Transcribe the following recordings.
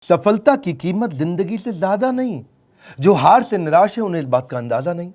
सफलता की कीमत जिंदगी से ज्यादा नहीं। जो हार से निराश है उन्हें इस बात का अंदाजा नहीं।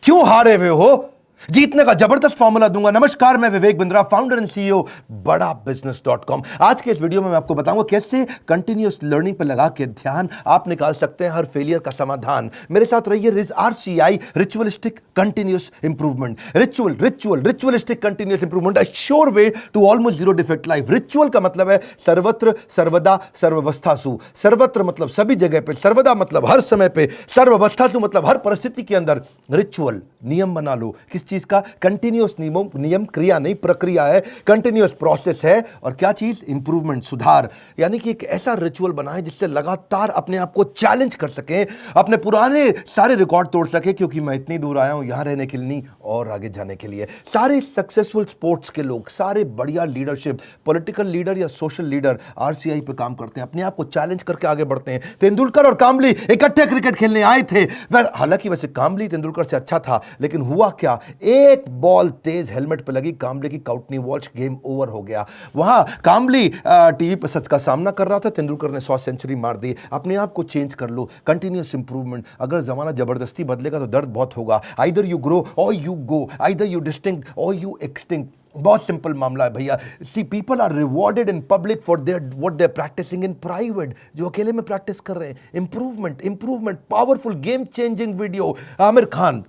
क्यों हारे हुए हो, जीतने का जबरदस्त फॉर्मूला दूंगा। नमस्कार, मैं Vivek Bindra, founder and CEO बड़ा बिजनेस.com। आज के इस वीडियो में मैं आपको बताऊंगा कैसे कंटिन्यूअस लर्निंग पर लगा के ध्यान आप निकाल सकते हैं हर फेलियर का समाधान। मेरे साथ रहिए। RCI, ritualistic continuous improvement. Ritualistic continuous improvement, a sure way to almost zero defect life. Ritual का मतलब है सर्वत्र, सर्वदा, सर्वावस्थासु। सर्वत्र मतलब सभी जगह पे, सर्वदा मतलब हर समय पे, सर्वावस्थासु मतलब हर परिस्थिति के अंदर। रिचुअल नियम बना लो। किस चीज का? कंटिन्यूअस नियम क्रिया नहीं, प्रक्रिया है, कंटिन्यूअस प्रोसेस है। और क्या चीज? इंप्रूवमेंट, सुधार। यानी कि एक ऐसा रिचुअल बनाए जिससे लगातार अपने आप को चैलेंज कर सके, अपने पुराने सारे रिकॉर्ड तोड़ सके। क्योंकि मैं इतनी दूर आया हूं यहां रहने के लिए नहीं, और आगे जाने के लिए। सारे सक्सेसफुल स्पोर्ट्स के लोग, सारे बढ़िया लीडरशिप, पॉलिटिकल लीडर या सोशल लीडर RCI पे काम करते हैं, अपने आप को चैलेंज करके आगे बढ़ते हैं। तेंदुलकर और कामली इकट्ठे क्रिकेट खेलने आए थे। हालांकि वैसे कामली तेंदुलकर से अच्छा था, लेकिन हुआ क्या? एक बॉल तेज हेलमेट पे लगी, कामले की काउट नहीं वॉच, गेम ओवर हो गया। वहां कामली टीवी पर सच का सामना कर रहा था, तेंदुलकर ने 100 सेंचुरी मार दी। अपने आप को चेंज कर लो, कंटिन्यूअस इंप्रूवमेंट। अगर जमाना जबरदस्ती बदलेगा तो दर्द बहुत होगा। Either you grow or you go, either you distinct or you extinct. बहुत सिंपल मामला है भैया। See people are rewarded in public for their what they are practising in private. जो अकेले में प्रैक्टिस कर रहे हैं, improvement, powerful game changing video. Aamir Khan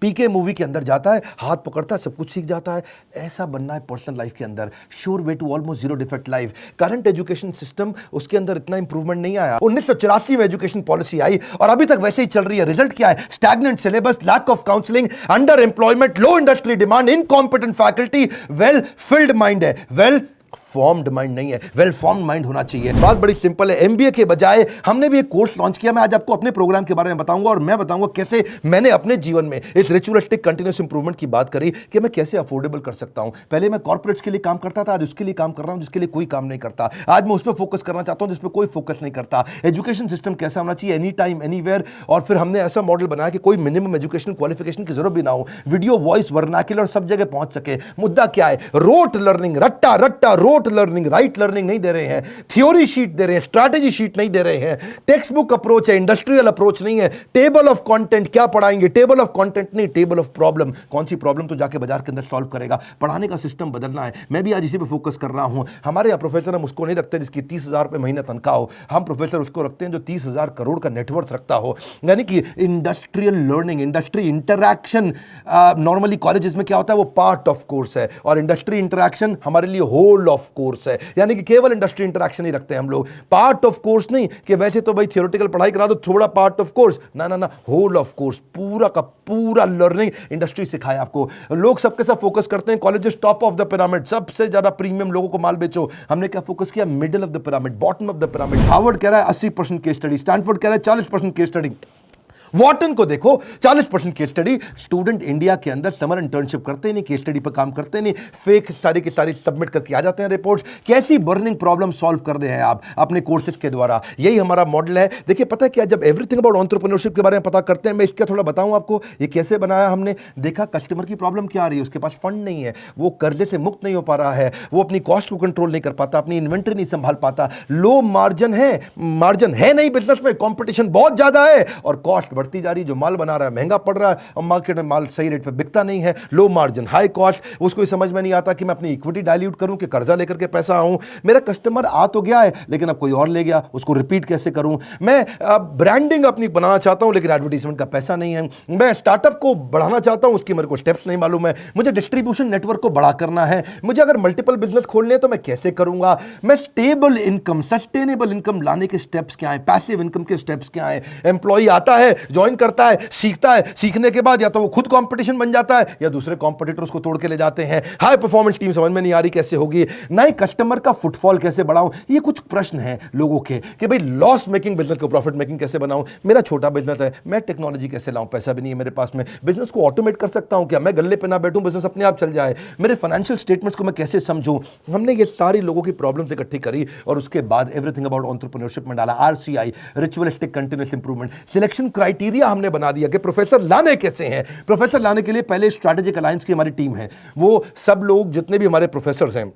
PK movie के अंदर जाता है, हाथ पकड़ता है, सब कुछ सीख जाता है। ऐसा बनना है पर्सनल लाइफ के अंदर। Sure way to almost zero defect life. Current education system, उसके अंदर इतना इंप्रूवमेंट नहीं आया। 1984 में एजुकेशन पॉलिसी आई और अभी तक वैसे ही चल रही है। रिजल्ट क्या है? Stagnant syllabus, lack of counselling, under employment, low industry demand, incompetent faculty. Well filled mind है, वेल फॉर्म्ड माइंड नहीं है, वेल फॉर्म्ड माइंड होना चाहिए। बात बड़ी सिंपल है। MBA के बजाय हमने भी एक कोर्स लॉन्च किया। मैं आज आपको अपने प्रोग्राम के बारे में बताऊंगा और मैं बताऊंगा कैसे मैंने अपने जीवन में इस रिचुअलिस्टिक कंटिन्यूअस इंप्रूवमेंट की बात करी कि मैं कैसे अफोर्डेबल कर सकता हूं। पहले मैं कॉर्पोरेट्स के लिए काम करता था, आज उसके लिए काम कर रहा हूं जिसके लिए कोई काम नहीं करता। आज मैं उस पर फोकस करना चाहता हूं जिस पर कोई फोकस नहीं करता। एजुकेशन सिस्टम कैसा होना चाहिए? Any time anywhere. और फिर हमने ऐसा मॉडल बनाया कि कोई मिनिमम एजुकेशन क्वालिफिकेशन की जरूरत भी ना हो, वीडियो, वॉइस, वर्नाक्युलर सब जगह पहुंच सके। मुद्दा क्या है? रोट लर्निंग, रट्टा रोट लर्निंग, राइट लर्निंग नहीं दे रहे हैं, थ्योरी शीट दे रहे हैं, स्ट्रैटेजी शीट नहीं दे रहे हैं। टेक्स्ट बुक अप्रोच है, इंडस्ट्रियल अप्रोच नहीं है। टेबल ऑफ कंटेंट क्या पढ़ाएंगे? टेबल ऑफ कंटेंट नहीं, टेबल ऑफ प्रॉब्लम। कौन सी प्रॉब्लम तो जाके बाजार के अंदर सॉल्व करेगा। पढ़ाने का सिस्टम बदलना है। मैं भी आज इसी पे फोकस कर रहा हूं। हमारे यहाँ प्रोफेसर हम उसको नहीं रखते जिसकी 30,000 रुपए महीना तनख्वाह हो। हम प्रोफेसर उसको रखते हैं जो 30,000 करोड़ का नेटवर्थ रखता हो। यानी कि industrial learning, industry interaction. Normally colleges में क्या होता है? वो पार्ट ऑफ कोर्स है, और इंडस्ट्री इंटरैक्शन हमारे लिए होल ऑफ कोर्स है। यानी कि केवल इंडस्ट्री इंटरैक्शन ही रखते हैं हम लोग, पार्ट ऑफ कोर्स नहीं कि वैसे तो भाई थियोरेटिकल पढ़ाई करा दो, थोड़ा पार्ट ऑफ कोर्स। ना, होल ऑफ कोर्स, पूरा का पूरा लर्निंग इंडस्ट्री सिखाए आपको। लोग सबके साथ फोकस करते हैं colleges top of the pyramid, सबसे ज्यादा प्रीमियम लोगों को माल बेचो। हमने क्या फोकस किया? Middle of the pyramid, bottom of the pyramid. Harvard कह रहा है 80% केस स्टडी, स्टैनफोर्ड कह रहा है 40% केस स्टडी। वॉटन को देखो 40% केस स्टडी। स्टूडेंट इंडिया के अंदर समर इंटर्नशिप करते नहीं, केस स्टडी पर काम करते नहीं, फेक सारी की सारी सबमिट करके आ जाते हैं रिपोर्ट्स। कैसी बर्निंग प्रॉब्लम सॉल्व कर रहे हैं आप अपने कोर्सेज के द्वारा? यही हमारा मॉडल है। देखिए पता है क्या, जब एवरीथिंग अबाउट एंटरप्रेन्योरशिप के बारे में पता करते हैं, मैं इसका थोड़ा बताऊं आपको ये कैसे बनाया हमने। देखा कस्टमर की प्रॉब्लम क्या आ रही है, उसके पास फंड नहीं है, वो कर्जे से मुक्त नहीं हो पा रहा है, वो अपनी कॉस्ट को कंट्रोल नहीं कर पाता, अपनी इन्वेंटरी नहीं संभाल पाता, लो मार्जिन है नहीं बिजनेस में, कॉम्पिटिशन बहुत ज्यादा है और कॉस्ट बढ़ती जा रही है। जो माल बना रहा है महंगा पड़ रहा है और मार्केट में माल सही रेट पे बिकता नहीं है। Low margin, high cost. उसको समझ में नहीं आता कि मैं अपनी इक्विटी डाइल्यूट करूं कि कर्जा लेकर के पैसा आऊं। मेरा कस्टमर आ तो गया है लेकिन अब कोई और ले गया, उसको रिपीट कैसे करूं। मैं ब्रांडिंग अपनी बनाना चाहता हूं लेकिन एडवर्टाइजमेंट का पैसा नहीं है। मैं स्टार्टअप को बढ़ाना चाहता हूं, उसकी मेरे को स्टेप्स नहीं मालूम है। मुझे डिस्ट्रीब्यूशन नेटवर्क को बड़ा करना है। मुझे अगर मल्टीपल बिजनेस खोलने हैं तो मैं कैसे करूंगा। मैं स्टेबल इनकम, सस्टेनेबल इनकम लाने के स्टेप्स क्या है, पैसिव इनकम के स्टेप्स क्या है। एम्प्लॉई आता है, ज्वाइन करता है, सीखता है, सीखने के बाद या तो वो खुद कंपटीशन बन जाता है या दूसरे कंपटीटर उसको तोड़ के ले जाते हैं। हाई परफॉर्मेंस टीम समझ में नहीं आ रही कैसे होगी। नए कस्टमर का फुटफॉल कैसे बढ़ाऊं। ये कुछ प्रश्न हैं लोगों के कि भाई लॉस मेकिंग बिजनेस को प्रॉफिट मेकिंग कैसे बनाऊं। मेरा छोटा बिजनेस है, मैं टेक्नोलॉजी कैसे लाऊं, पैसा भी नहीं है मेरे पास में। बिजनेस को ऑटोमेट कर सकता हूं क्या? मैं गल्ले पे ना बैठूं, बिजनेस अपने आप चल जाए। मेरे फाइनेंशियल स्टेटमेंट्स को मैं कैसे समझूं। हमने ये सारी लोगों की प्रॉब्लम्स इकट्ठी करी और उसके बाद एवरीथिंग अबाउट एंटरप्रेन्योरशिप में डाला। RCI, ritualistic continuous improvement. Selection criteria हमने बना दिया कि प्रोफेसर लाने कैसे हैं। प्रोफेसर लाने के लिए पहले स्ट्रैटेजिक अलायंस की हमारी टीम है। वो सब लोग जितने भी हमारे प्रोफेसर हैं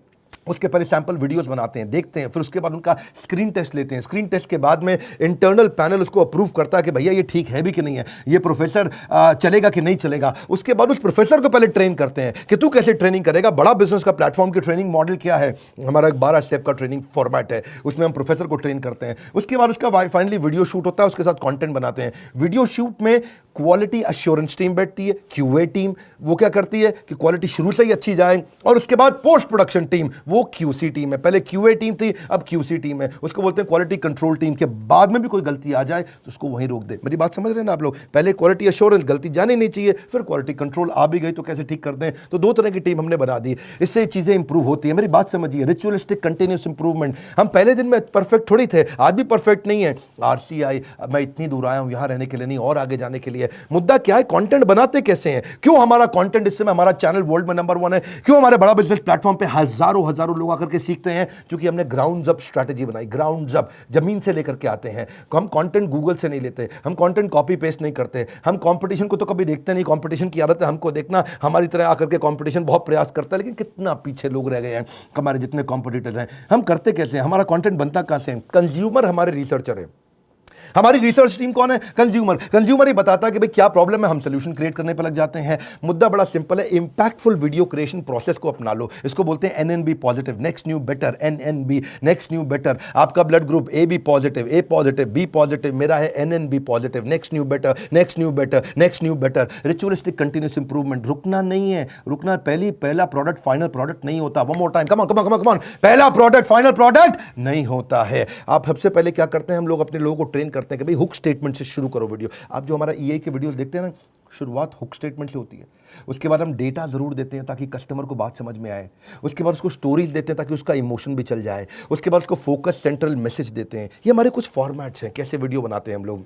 उसके पहले सैंपल वीडियोस बनाते हैं, देखते हैं, फिर उसके बाद उनका स्क्रीन टेस्ट लेते हैं। स्क्रीन टेस्ट के बाद में इंटरनल पैनल उसको अप्रूव करता है कि भैया ये ठीक है भी कि नहीं है, ये प्रोफेसर चलेगा कि नहीं चलेगा। उसके बाद उस प्रोफेसर को पहले ट्रेन करते हैं कि तू कैसे ट्रेनिंग करेगा। बड़ा बिजनेस का प्लेटफॉर्म की ट्रेनिंग मॉडल क्या है, हमारा एक 12 स्टेप का ट्रेनिंग फॉर्मेट है, उसमें हम प्रोफेसर को ट्रेन करते हैं। उसके बाद उसका फाइनली वीडियो शूट होता है, उसके साथ कंटेंट बनाते हैं। वीडियो शूट में क्वालिटी अश्योरेंस टीम बैठती है, क्यूए टीम, वो क्या करती है कि क्वालिटी शुरू से ही अच्छी जाए, और उसके बाद पोस्ट प्रोडक्शन टीम, वो क्यूसी टीम है। पहले क्यूए टीम थी, अब क्यूसी टीम है, उसको बोलते हैं क्वालिटी कंट्रोल टीम। के बाद में भी कोई गलती आ जाए तो उसको वहीं रोक दे। मेरी बात समझ रहे हैं ना आप लोग? पहले क्वालिटी अश्योरेंस, गलती जानी नहीं चाहिए, फिर क्वालिटी कंट्रोल, आ भी गई तो कैसे ठीक कर दें। तो 2 तरह की टीम हमने बना दी, इससे चीजें इंप्रूव होती है। मेरी बात समझिए, रिचुअलिस्टिक कंटिन्यूस इंप्रूवमेंट। हम पहले दिन में परफेक्ट थोड़ी थे, आज भी परफेक्ट नहीं है। आरसीआई, मैं इतनी दूर आया हूं यहां रहने के लिए नहीं, और आगे जाने के लिए। मुद्दा क्या है, कंटेंट बनाते कैसे हैं? क्यों हमारा कंटेंट इस समय हमारा चैनल वर्ल्ड में नंबर 1 है? क्यों हमारे बड़ा बिजनेस प्लेटफॉर्म पे हजारों लोग आकर के सीखते हैं? क्योंकि हमने ग्राउंड अप स्ट्रैटेजी बनाई, ग्राउंड अप, जमीन से लेकर के आते हैं। हम कंटेंट गूगल से नहीं लेते, हम कंटेंट कॉपी पेस्ट नहीं करते, हम कंपटीशन को तो कभी देखते नहीं। कंपटीशन की आदत है हमको देखना, हमारी तरह आकर के कंपटीशन बहुत प्रयास करता है, लेकिन कितना पीछे लोग रह गए हैं हमारे जितने कॉम्पिटिटर्स हैं। हम करते कैसे हैं? हमारा कंटेंट बनता कहां से? कंज्यूमर हमारे रिसर्चर है। हमारी रिसर्च टीम कौन है? कंज्यूमर। कंज्यूमर ही बताता है कि भाई क्या प्रॉब्लम है, हम सोल्यूशन क्रिएट करने पर लग जाते हैं। मुद्दा बड़ा सिंपल है, इंपैक्टफुल वीडियो क्रिएशन प्रोसेस को अपना लो। इसको बोलते हैं NNB positive, next new better, NNB, next new better. आपका blood group A B positive, A positive, B positive, मेरा है NNB positive, next new better, next new better, next new better. Ritualistic continuous improvement, रुकना नहीं है। रुकना, पहला product final product नहीं होता। One more time, come on, पहला प्रोडक्ट फाइनल प्रोडक्ट नहीं होता है। आप सबसे पहले क्या करते हैं, हम लोग अपने लोगों को ट्रेन करते हैं कि भाई हुक स्टेटमेंट से शुरू करो वीडियो। आप जो हमारा ईआई के वीडियो देखते हैं ना, शुरुआत हुक स्टेटमेंट से होती है। उसके बाद हम डेटा जरूर देते हैं ताकि कस्टमर को बात समझ में आए। उसके बाद उसको स्टोरीज देते हैं ताकि उसका इमोशन भी चल जाए। उसके बाद उसको फोकस सेंट्रल मैसेज देते हैं। ये हमारे कुछ फॉर्मेट्स हैं, कैसे वीडियो बनाते हैं हम लोग।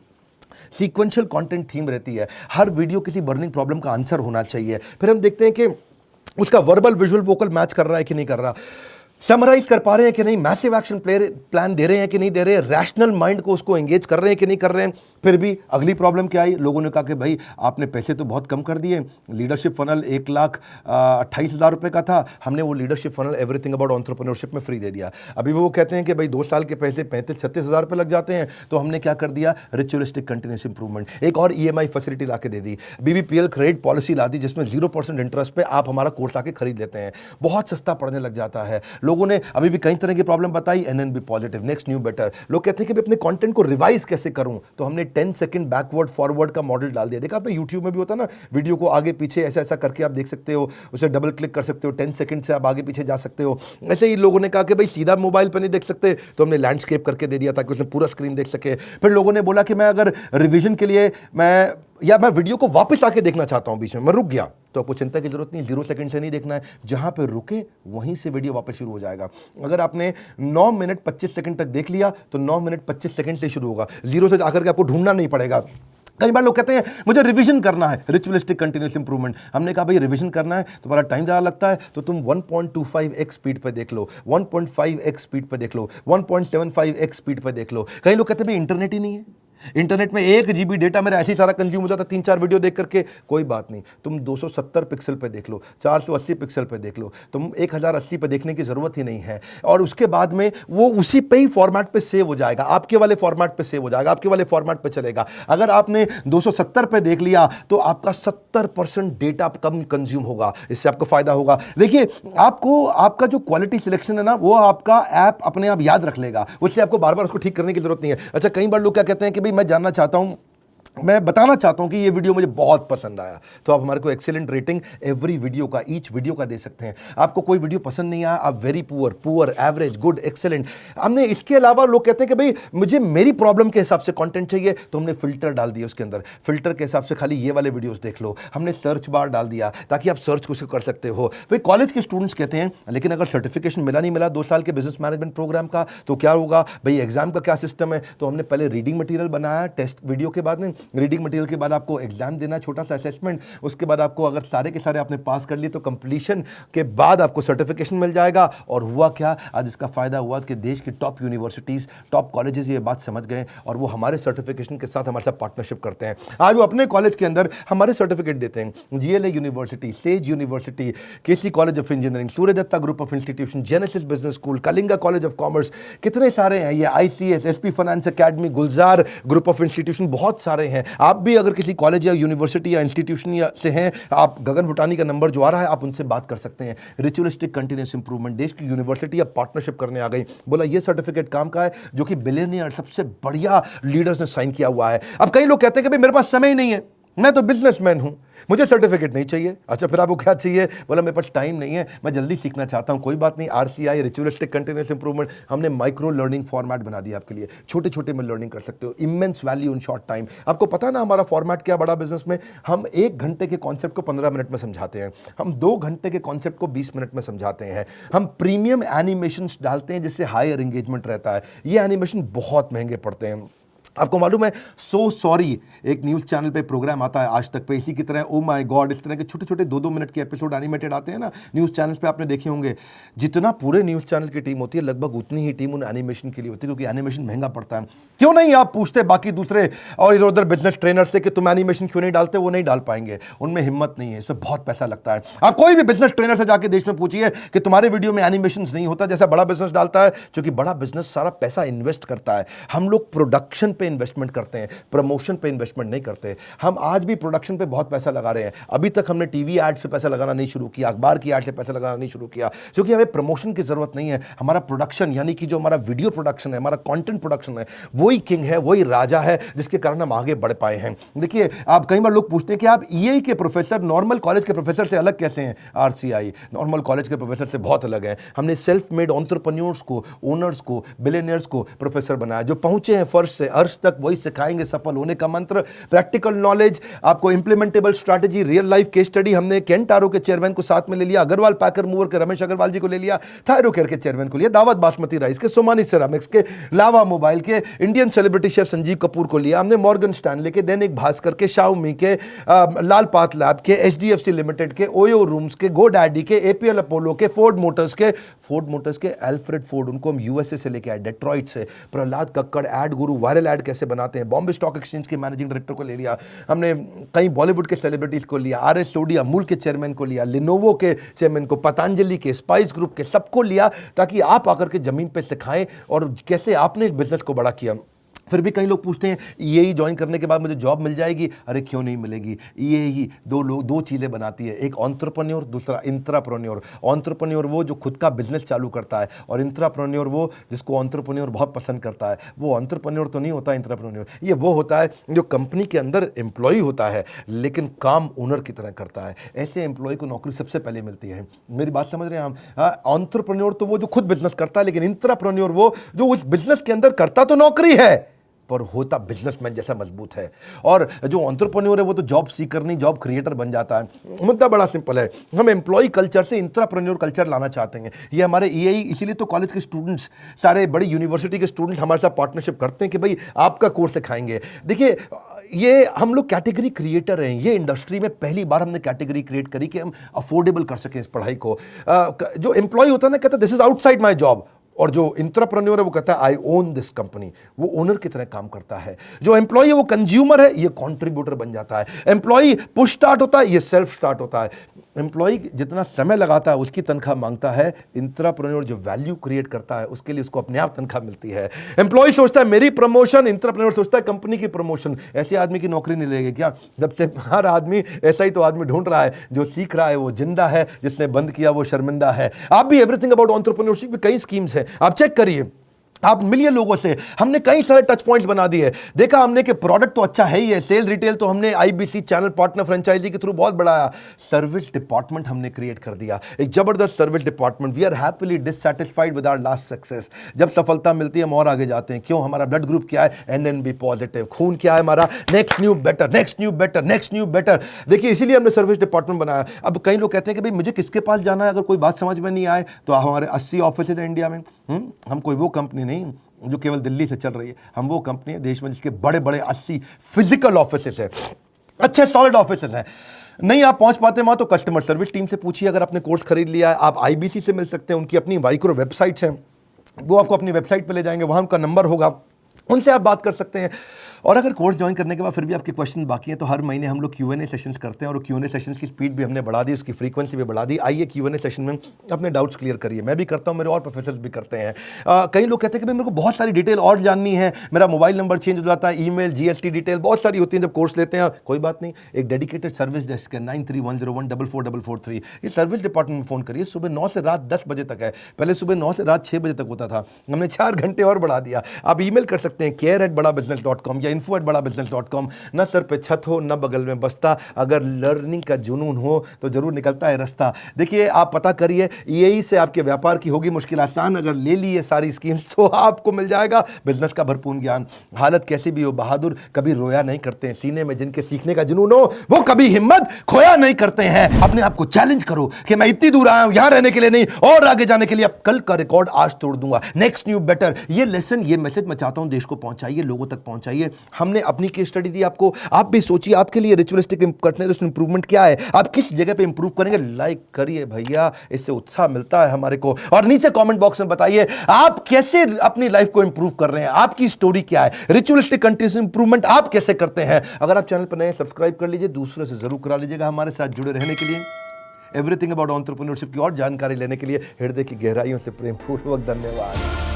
सीक्वेंशियल कंटेंट थीम रहती है, हर वीडियो किसी बर्निंग प्रॉब्लम का आंसर होना चाहिए। फिर हम देखते हैं कि उसका वर्बल विजुअल वोकल मैच कर रहा है कि नहीं कर रहा, समराइज कर पा रहे हैं कि नहीं, मैसिव एक्शन प्लान दे रहे हैं कि नहीं दे रहे, रैशनल माइंड को उसको एंगेज कर रहे हैं कि नहीं कर रहे हैं। फिर भी अगली प्रॉब्लम क्या आई, लोगों ने कहा कि भाई आपने पैसे तो बहुत कम कर दिए, लीडरशिप फनल 1,28,000 रुपए का था, हमने वो leadership funnel everything about entrepreneurship में फ्री दे दिया। अभी वो कहते हैं कि भाई 2 साल के पैसे 35-36 हज़ार रुपये लग जाते हैं। तो हमने क्या कर दिया, रिचुअलिस्टिक कंटिन्यूस इंप्रूवमेंट, एक और ईएमआई फैसिलिटी ला के दे दी, बीबीपीएल क्रेडिट पॉलिसी ला दी, जिसमें 0% इंटरेस्ट पे आप हमारा कोर्स आके खरीद लेते हैं। बहुत सस्ता पड़ने लग जाता है। लोगों ने अभी भी कई तरह की प्रॉब्लम बताई, NNB positive, next new better. लोग कहते हैं कि अपने कंटेंट को रिवाइज कैसे करूं, तो हमने 10 सेकंड बैकवर्ड फॉरवर्ड का मॉडल डाल दिया। देखा आपने यूट्यूब में भी होता है ना, वीडियो को आगे पीछे ऐसा ऐसा करके आप देख सकते हो, उसे डबल क्लिक कर सकते हो, 10 सेकंड से आप आगे पीछे जा सकते हो। ऐसे ही लोगों ने कहा कि भाई सीधा मोबाइल पर नहीं देख सकते, तो हमने लैंडस्केप करके दे दिया ताकि उसमें पूरा स्क्रीन देख सके। फिर लोगों ने बोला कि मैं अगर रिविजन के लिए मैं वीडियो को वापस आके देखना चाहता हूं, बीच में मैं रुक गया, तो आपको चिंता की जरूरत नहीं, 0 सेकंड से नहीं देखना है, जहां पे रुके वहीं से वीडियो वापस शुरू हो जाएगा। अगर आपने 9 मिनट 25 सेकंड तक देख लिया तो 9 मिनट 25 सेकंड से शुरू होगा, 0 से आकर के आपको ढूंढना नहीं पड़ेगा। कई बार लोग कहते हैं मुझे रिवीजन करना है, रिचुअलिस्टिक कंटिन्यूस इंप्रूवमेंट। हमने कहा भाई रिवीजन करना है, तुम्हारा टाइम ज़्यादा लगता है, तो तुम 1.25x स्पीड पे देख लो, 1.5x स्पीड पे देख लो, 1.75x स्पीड पे देख लो। कई लोग कहते हैं भाई इंटरनेट ही नहीं है, इंटरनेट में 1 GB डेटा मेरा ऐसे ही सारा कंज्यूम हो जाता, 3-4 वीडियो देख करके। कोई बात नहीं, तुम 270 पिक्सल पे देख लो, 480 पिक्सल पे देख लो, तुम 1080 पे देखने की जरूरत ही नहीं है। और उसके बाद में वो उसी पे ही फॉर्मेट पे सेव हो जाएगा, आपके वाले फॉर्मेट पे सेव हो जाएगा, आपके वाले फॉर्मेट पे चलेगा। अगर आपने 270 पे देख लिया तो आपका 70% डेटा कम कंज्यूम होगा, इससे आपको फायदा होगा। देखिए, आपको आपका जो क्वालिटी सिलेक्शन है ना, वो आपका ऐप अपने आप याद रख लेगा, उससे आपको बार बार उसको ठीक करने की जरूरत नहीं है। अच्छा, कई बार लोग क्या कहते हैं कि भाई मैं जानना चाहता हूं, मैं बताना चाहता हूं कि ये वीडियो मुझे बहुत पसंद आया, तो आप हमारे को एक्सीलेंट रेटिंग एवरी वीडियो का, ईच वीडियो का दे सकते हैं। आपको कोई वीडियो पसंद नहीं आया, आप very poor, average, good, excellent. हमने इसके अलावा लोग कहते हैं कि भाई मुझे मेरी प्रॉब्लम के हिसाब से कंटेंट चाहिए, तो हमने फिल्टर डाल दिया उसके अंदर, फिल्टर के हिसाब से खाली ये वाले वीडियोस देख लो। हमने सर्च बार डाल दिया ताकि आप सर्च कुछ कर सकते हो। भाई कॉलेज के स्टूडेंट्स कहते हैं लेकिन अगर सर्टिफिकेशन मिला नहीं मिला 2 साल के बिजनेस मैनेजमेंट प्रोग्राम का, तो क्या होगा भाई, एग्जाम का क्या सिस्टम है। तो हमने पहले रीडिंग मटेरियल बनाया टेस्ट वीडियो के बाद में, रीडिंग मटेरियल के बाद आपको एग्जाम देना, छोटा सा असेसमेंट, उसके बाद आपको अगर सारे के सारे आपने पास कर लिए तो कंप्लीशन के बाद आपको सर्टिफिकेशन मिल जाएगा। और हुआ क्या, आज इसका फायदा हुआ कि देश की टॉप यूनिवर्सिटीज, टॉप कॉलेजेस ये बात समझ गए और वो हमारे सर्टिफिकेशन के साथ हमारे साथ पार्टनरशिप करते हैं। आज वो अपने कॉलेज के अंदर हमारे सर्टिफिकेट देते हैं। GLA university, Sage university, KC college of engineering, Surya Datta group of institution, Genesis business school, Kalinga college of commerce, कितने सारे हैं ये, ICS, SP finance academy, Gulzar group of institution, बहुत सारे हैं। आप भी अगर किसी कॉलेज या यूनिवर्सिटी या इंस्टीट्यूशन से हैं, आप गगन भुटानी का नंबर जो आ रहा है आप उनसे बात कर सकते हैं। रिचुअलिस्टिक कंटिन्यूस इंप्रूवमेंट, देश की यूनिवर्सिटी अब पार्टनरशिप करने आ गई। बोला ये सर्टिफिकेट काम का है जो कि बिलियनियर सबसे बढ़िया लीडर्स ने साइन किया हुआ है। अब कई लोग कहते हैं कि भाई मेरे पास समय ही नहीं है, मैं तो बिजनेसमैन हूं, मुझे सर्टिफिकेट नहीं चाहिए। अच्छा फिर आपको क्या चाहिए? बोला मेरे पास टाइम नहीं है, मैं जल्दी सीखना चाहता हूं। कोई बात नहीं, आरसीआई, रिचुअलिस्टिक कंटिन्यूअस इंप्रूवमेंट, हमने माइक्रो लर्निंग फॉर्मेट बना दिया आपके लिए। छोटे छोटे में लर्निंग कर सकते हो, immense value in short time. आपको पता ना हमारा फॉर्मेट क्या बड़ा बिजनेस में, हम 1 घंटे के कॉन्सेप्ट को 15 मिनट में समझाते हैं, हम 2 घंटे के कॉन्सेप्ट को 20 मिनट में समझाते हैं, हम प्रीमियम एनिमेशन डालते हैं जिससे हायर एंगेजमेंट रहता है। ये एनिमेशन बहुत महंगे पड़ते हैं। आपको मालूम है, सो सॉरी एक न्यूज़ चैनल पे प्रोग्राम आता है आज तक पे, इसी की तरह ओ माय गॉड, इस तरह के छोटे छोटे 2-2 मिनट के एपिसोड एनिमेटेड आते हैं ना न्यूज़ चैनल्स पे, आपने देखे होंगे। जितना पूरे न्यूज़ चैनल की टीम होती है लगभग उतनी ही टीम उन एनिमेशन के लिए होती है, क्योंकि एनिमेशन महंगा पड़ता है। क्यों नहीं आप पूछते बाकी दूसरे और इधर उधर बिजनेस ट्रेनर से कि तुम एनिमेशन क्यों नहीं डालते? वो नहीं डाल पाएंगे, उनमें हिम्मत नहीं है, इसमें बहुत पैसा लगता है। आप कोई भी बिजनेस ट्रेनर से जाके देश में पूछिए कि तुम्हारे वीडियो में एनिमेशन नहीं होता जैसा बड़ा बिजनेस डालता है, क्योंकि बड़ा बिजनेस सारा पैसा इन्वेस्ट करता है। हम लोग प्रोडक्शन पे इन्वेस्टमेंट करते हैं, प्रमोशन पे इन्वेस्टमेंट नहीं करते। हम आज भी प्रोडक्शन पे बहुत पैसा लगा रहे हैं। अभी तक हमने टीवी एड से पैसा लगाना नहीं शुरू किया, अखबार की एड से पैसा लगाना नहीं शुरू किया, क्योंकि हमें प्रमोशन की जरूरत नहीं है। हमारा प्रोडक्शन यानी कि जो हमारा वीडियो प्रोडक्शन है, हमारा कंटेंट प्रोडक्शन है, वही किंग है, वही राजा है, जिसके कारण हम आगे बढ़ पाए हैं। देखिए, आप कई बार लोग पूछते हैं कि आप ईए के प्रोफेसर नॉर्मल कॉलेज के प्रोफेसर से अलग कैसे हैं? आरसीआई नॉर्मल कॉलेज के प्रोफेसर से बहुत अलग है। हमने सेल्फ मेड एंटरप्रेन्योर्स को, ओनर्स को, बिलियनियर्स को प्रोफेसर बनाया, जो पहुंचे हैं फर्श से अर्श तक, वही सिखाएंगे सफल होने का मंत्र, प्रैक्टिकल नॉलेज, आपको implementable strategy, real life case study. हमने केंटारो के चेयरमैन को साथ में ले लिया, अग्रवाल पैकर मूवर के रमेश अग्रवाल जी को ले लिया, थायरोकेयर के चेयरमैन को लिया, दावत बासमती राइस के, सोमानी सिरामिक्स के, लावा मोबाइल के Indian celebrity chef Sanjeev Kapoor को लिया हमने, मॉर्गन स्टैनले के, दैनिक भास्कर के, शाओमी के, लाल पात लैब के, एचडीएफसी लिमिटेड के, ओयो रूम्स के, गोडैडी के, एपीएल अपोलो के, फोर्ड मोटर्स के एल्फ्रेड फोर्ड, उनको हम यूएसए से लेके आए, डेट्रॉइट से। प्रहलाद कक्कड़, एड गुरु, वायरल एड कैसे बनाते हैं, बॉम्बे स्टॉक एक्सचेंज के मैनेजिंग डायरेक्टर को ले लिया हमने, कई बॉलीवुड के सेलिब्रिटीज को लिया, आरएस सोडी अमूल के चेयरमैन को लिया, लिनोवो के चेयरमैन को, पतंजलि के, स्पाइस ग्रुप के, सबको लिया ताकि आप आकर के जमीन पे सिखाएं और कैसे आपने इस बिजनेस को बड़ा किया। फिर भी कई लोग पूछते हैं ईएई ज्वाइन करने के बाद मुझे जॉब मिल जाएगी? अरे क्यों नहीं मिलेगी। ईएई दो चीज़ें बनाती है, एक एंटरप्रेन्योर, दूसरा इंट्राप्रेन्योर। एंटरप्रेन्योर वो जो खुद का बिजनेस चालू करता है, और इंट्राप्रेन्योर वो जिसको एंटरप्रेन्योर बहुत पसंद करता है। वो एंटरप्रेन्योर तो नहीं होता इंट्राप्रेन्योर, ये वो होता है जो कंपनी के अंदर एम्प्लॉय होता है लेकिन काम ओनर की तरह करता है। ऐसे एम्प्लॉय को नौकरी सबसे पहले मिलती है। मेरी बात समझ रहे हैं हम? एंटरप्रेन्योर तो वो जो खुद बिजनेस करता है, लेकिन इंट्राप्रेन्योर वो जो उस बिजनेस के अंदर करता तो नौकरी है पर होता बिजनेसमैन जैसा मजबूत है। और जो एंटरप्रेन्योर है वो तो जॉब सीकर नहीं, जॉब क्रिएटर बन जाता है। मुद्दा बड़ा सिंपल है, हम एम्प्लॉय कल्चर से इंट्राप्रेन्योर कल्चर लाना चाहते हैं। ये हमारे ईएई, इसीलिए तो कॉलेज के स्टूडेंट्स, सारे बड़ी यूनिवर्सिटी के स्टूडेंट हमारे साथ पार्टनरशिप करते हैं कि भाई आपका कोर्स सिखाएंगे। देखिए, ये हम लोग कैटेगरी क्रिएटर हैं। ये इंडस्ट्री में पहली बार हमने कैटेगरी क्रिएट करी कि हम अफोर्डेबल कर सकें इस पढ़ाई को। जो एम्प्लॉय होता है ना, कहता है this is outside my job, और जो इंट्राप्रेन्योर है वो कहता है आई ओन दिस कंपनी, वो ओनर की तरह काम करता है। जो एम्प्लॉय है वो कंज्यूमर है, ये कंट्रीब्यूटर बन जाता है। एम्प्लॉय पुश स्टार्ट होता है, ये सेल्फ स्टार्ट होता है। एम्प्लॉय जितना समय लगाता है उसकी तनख्वाह मांगता है, इंट्राप्रेन्योर जो वैल्यू क्रिएट करता है उसके लिए उसको अपने आप तनख्वाह मिलती है। एम्प्लॉय सोचता है मेरी प्रमोशन, इंट्राप्रेन्योर सोचता है कंपनी की प्रमोशन। ऐसे आदमी की नौकरी नहीं लगेगी क्या? जब से हर आदमी ऐसा ही तो आदमी ढूंढ रहा है, जो सीख रहा है वो जिंदा है, जिसने बंद किया वो शर्मिंदा है। आप भी एवरीथिंग अबाउट एंटरप्रेन्योरशिप में कई स्कीम्स हैं, आप चेक करिए। आप मिलिए लोगों से, हमने कई सारे टच पॉइंट्स बना दिए। देखा हमने कि प्रोडक्ट तो अच्छा है ही है, सेल रिटेल तो हमने आईबीसी चैनल पार्टनर फ्रेंचाइजी के थ्रू बहुत बढ़ाया। सर्विस डिपार्टमेंट हमने क्रिएट कर दिया, एक जबरदस्त service department. We are happily dissatisfied with our last success. जब सफलता मिलती है हम और आगे जाते हैं। क्यों? हमारा ब्लड ग्रुप क्या है? NNB positive. खून क्या है हमारा? Next new better, next new better, next new better. देखिए, इसीलिए हमने सर्विस डिपार्टमेंट बनाया। अब कई लोग कहते हैं कि भाई मुझे किसके पास जाना है अगर कोई बात समझ में नहीं आए, तो हमारे 80 ऑफिस है इंडिया में। हम कोई वो कंपनी नहीं, जो केवल दिल्ली से चल रही है। हम वो कंपनी है देश में जिसके बड़े बड़े 80 फिजिकल ऑफिसेस हैं, अच्छे सॉलिड ऑफिसेस हैं। नहीं आप पहुंच पाते वहां तो कस्टमर सर्विस टीम से पूछिए। अगर आपने कोर्स खरीद लिया है, आप आईबीसी से मिल सकते हैं, उनकी अपनी माइक्रो वेबसाइट्स हैं, वो आपको अपनी वेबसाइट पे ले जाएंगे, वहां उनका नंबर होगा, उनसे आप बात कर सकते हैं। और अगर कोर्स ज्वाइन करने के बाद फिर भी आपके क्वेश्चन बाकी हैं तो हर महीने हम लोग Q&A सेशंस करते हैं, और Q&A सेशंस की स्पीड भी हमने बढ़ा दी, उसकी फ्रीक्वेंसी भी बढ़ा दी। आइए Q&A सेशन में अपने डाउट्स क्लियर करिए। मैं भी करता हूं, मेरे और प्रोफेसर्स भी करते हैं। कई लोग कहते हैं कि भाई मेरे को बहुत सारी डिटेल और जाननी है, मेरा मोबाइल नंबर चेंज हो जाता है, ईमेल, GST डिटेल बहुत सारी होती है जब कोर्स लेते हैं। कोई बात नहीं, एक डेडिकेटेड सर्विस डेस्क है 9310144443। ये सर्विस डिपार्टमेंट में फ़ोन करिए। सुबह 9 से रात 10 बजे तक है, पहले सुबह 9 से रात 6 बजे तक होता था, हमने 4 घंटे और बढ़ा दिया। आप ईमेल कर सकते हैं care@badabusiness.com या info@badabusiness.com। न सर पे छत हो न बगल में बस्ता, अगर लर्निंग का जुनून हो तो जरूर निकलता है रास्ता। देखिए आप पता करिए, यही से आपके व्यापार की होगी मुश्किल आसान। अगर ले लिए सारी स्कीम्स तो आपको मिल जाएगा बिजनेस का भरपूर ज्ञान। हालत कैसी भी हो, बहादुर कभी रोया नहीं करते हैं। सीने में जिनके सीखने का जुनून हो वो कभी हिम्मत खोया नहीं करते हैं। अपने आप को चैलेंज करो कि मैं इतनी दूर आया हूं यहां रहने के लिए नहीं, और आगे जाने के लिए। अब कल का रिकॉर्ड आज तोड़ दूंगा, नेक्स्ट न्यू बेटर। ये लेसन, ये मैसेज मैं चाहता हूं देश को पहुंचाइए, लोगों तक पहुंचाइए। हमने अपनी केस स्टडी दी आपको, आप भी सोचिए आपके लिए रिचुअलिस्टिक कंटिन्यूअस इंप्रूवमेंट क्या है, आप किस जगह पे इंप्रूव करेंगे। लाइक करिए भैया, इससे उत्साह मिलता है हमारे को। और नीचे कमेंट बॉक्स में बताइए आप कैसे अपनी लाइफ को इंप्रूव कर रहे हैं, आपकी स्टोरी क्या है, रिचुअलिस्टिक कंटिन्यूअस इंप्रूवमेंट आप कैसे करते हैं। अगर आप चैनल पर नए, सब्सक्राइब कर लीजिए, दूसरों से जरूर करा लीजिएगा। हमारे साथ जुड़े रहने के लिए, एवरीथिंग अबाउट एंटरप्रेन्योरशिप की और जानकारी लेने के लिए हृदय की गहराइयों से प्रेमपूर्वक धन्यवाद।